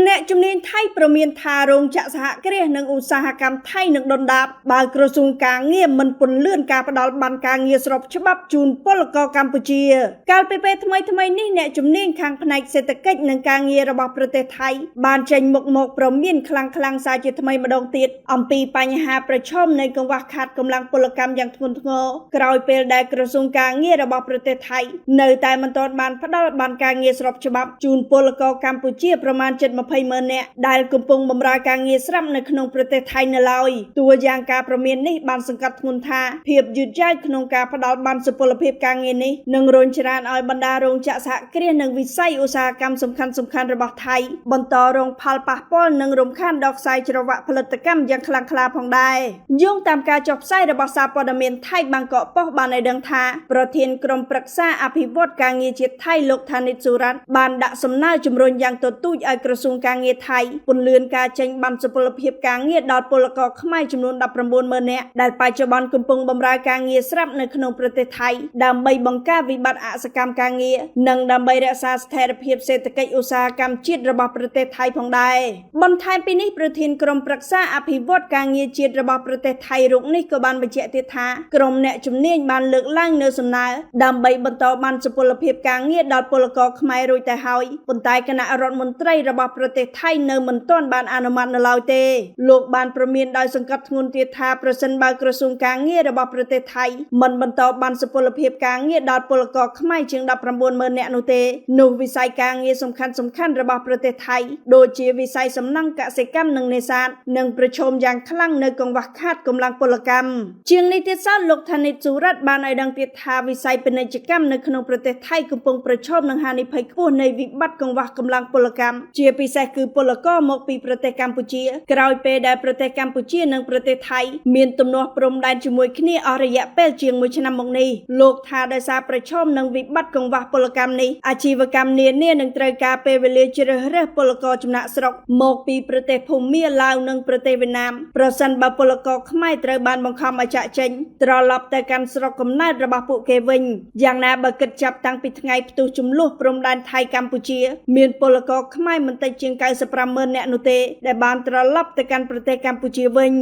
អ្នកជំនាញថៃប្រមានថារោងចក្រសហគ្រាសនិងឧស្សាហកម្មថៃនឹងដុនដាបបើក្រសួងការងារមិនពន្លឿនការផ្ដល់បានការងារស្របច្បាប់ជូនពលករកម្ពុជាកាលពីពេលថ្មីនេះអ្នកជំនាញខាងផ្នែកសេដ្ឋកិច្ចនិងការងាររបស់ប្រទេសថៃបានចេញមុខមកប្រមានខ្លាំងសារជាថ្មីម្ដងទៀតអំពីបញ្ហាប្រឈមនៃកង្វះខាតកម្លាំងពលកម្មយ៉ាងធ្ងន់ធ្ងរក្រោយពេលដែលក្រសួងការងាររបស់ប្រទេសថៃនៅតែមិនទាន់បានផ្ដល់បានការងារស្របច្បាប់ជូនពលករកម្ពុជាប្រមាណជិត20,000 នាក់ដែលកំពុងបម្រើការងារស្រាប់នៅក្នុងប្រទេសថៃនៅឡើយតួយ៉ាងការប្រមាននេះបានសង្កត់ធ្ងន់ថាភាពយឺតយ៉ាវក្នុងការផ្ដល់បានសុពលភាពការងារនេះនឹងរុញច្រានឲ្យបណ្ដារោងចក្រសហគ្រាសនិងវិស័យឧស្សាហកម្មសំខាន់របស់ថៃបន្តរងផលប៉ះពាល់និងរំខានដល់ខ្សែច្រវាក់ផលិតកម្មយ៉ាងខ្លាំងក្លាផងដែរយោងតាមការចុះផ្សាយរបស់សារព័ត៌មានថៃបាងកកប៉ុស្តិ៍បានឲ្យដឹងថាប្រធានក្រុមប្រឹក្សាអភិវឌ្ឍការងារជាតិថៃលោកថានិតសុរ៉ាត់បានដាក់សំណើជំរុញយ៉ាងទទូចឲ្យក្រសួងការងារថៃពន្លឿនការចេញបានសុពលភាពការងារដល់ពលករខ្មែរចំនួន 19,000 នាក់ដែលបច្ចុប្បន្នកំពុងបម្រើការងារស្រាប់នៅក្នុងប្រទេសថៃដើម្បីបង្ការវិបត្តិអសកម្មការងារនិងដើម្បីរក្សាស្ថិរភាពសេដ្ឋកិច្ចឧស្សាហកម្មជាតិរបស់ប្រទេសថៃផងដែរបន្ថែមពីនេះប្រធានក្រុមប្រឹក្សាអភិវឌ្ឍការងារជាតិរបស់ប្រទេសថៃរូបនេះក៏បានបញ្ជាក់ទៀតថាក្រុមអ្នកជំនាញបានលើកឡើងនៅសំណើដើម្បីបន្តបានសុពលភាពការងារដល់ពលករខ្មែររួចទៅហើយប៉ុន្តែគណៈរដ្ឋមន្ត្រីរបស់ប្រទេសថៃនៅមិនទាន់បានអនុម័តនៅឡើយទេលោកបានប្រមានដោយសង្កត់ធ្ងន់ទៀតថាប្រសិនបើក្រសួងការងាររបស់ប្រទេសថៃមិនបន្តបានសុពលភាពការងារដល់ពលករខ្មែរជាង 19,000 នាក់នោះទេនោះវិស័យការងារសំខាន់របស់ប្រទេសថៃដូចជាវិស័យសំណង់កសិកម្មនិងនេសាទនឹងប្រឈមយ៉ាងខ្លាំងនៅកង្វះខាតកម្លាំងពលកម្មជាងនេះទៀតសោតលោកថានិតសុរ៉ាត់បានឲ្យដឹងទៀតថាវិស័យពាណិជ្ជកម្មនៅក្នុងប្រទេសថៃកំពុងប្រឈមនឹងហានិភ័យខ្ពស់នៃវិបត្តិកង្វះកម្លាំងពលកម្មជាពិសេសគឺពលករមកពីប្រទេសកម្ពុជាក្រោយពេលដែលប្រទេសកម្ពុជានិងប្រទេសថៃមានទំនាស់ព្រំដែនជាមួយគ្នាអស់រយៈពេលជាង1ឆ្នាំមកនេះលោកថាដោយសារប្រឈមនឹងវិបត្តិកង្វះពលកម្មនេះអាជីវកម្មនានានឹងត្រូវការពេលវេលាជ្រើសរើសពលករចំណាក់ស្រុកមកពីប្រទេសភូមាឡាវនិងប្រទេសវៀតណាមប្រសិនបើពលករខ្មែរត្រូវបានបង្ខំឲ្យចាកចេញត្រឡប់ទៅកាន់ស្រុកកំណើតរបស់ពួកគេវិញយ៉ាងណាបើគិតចាប់តាំងពីថ្ងៃផ្ទុះជម្លោះព្រំដែនថៃកម្ពុជាមានពលករខ្មែរមិនតិចជាង 95,000 នាក់នោះទេដែលបានត្រឡប់ទៅកាន់ប្រទេសកម្ពុជាវិញ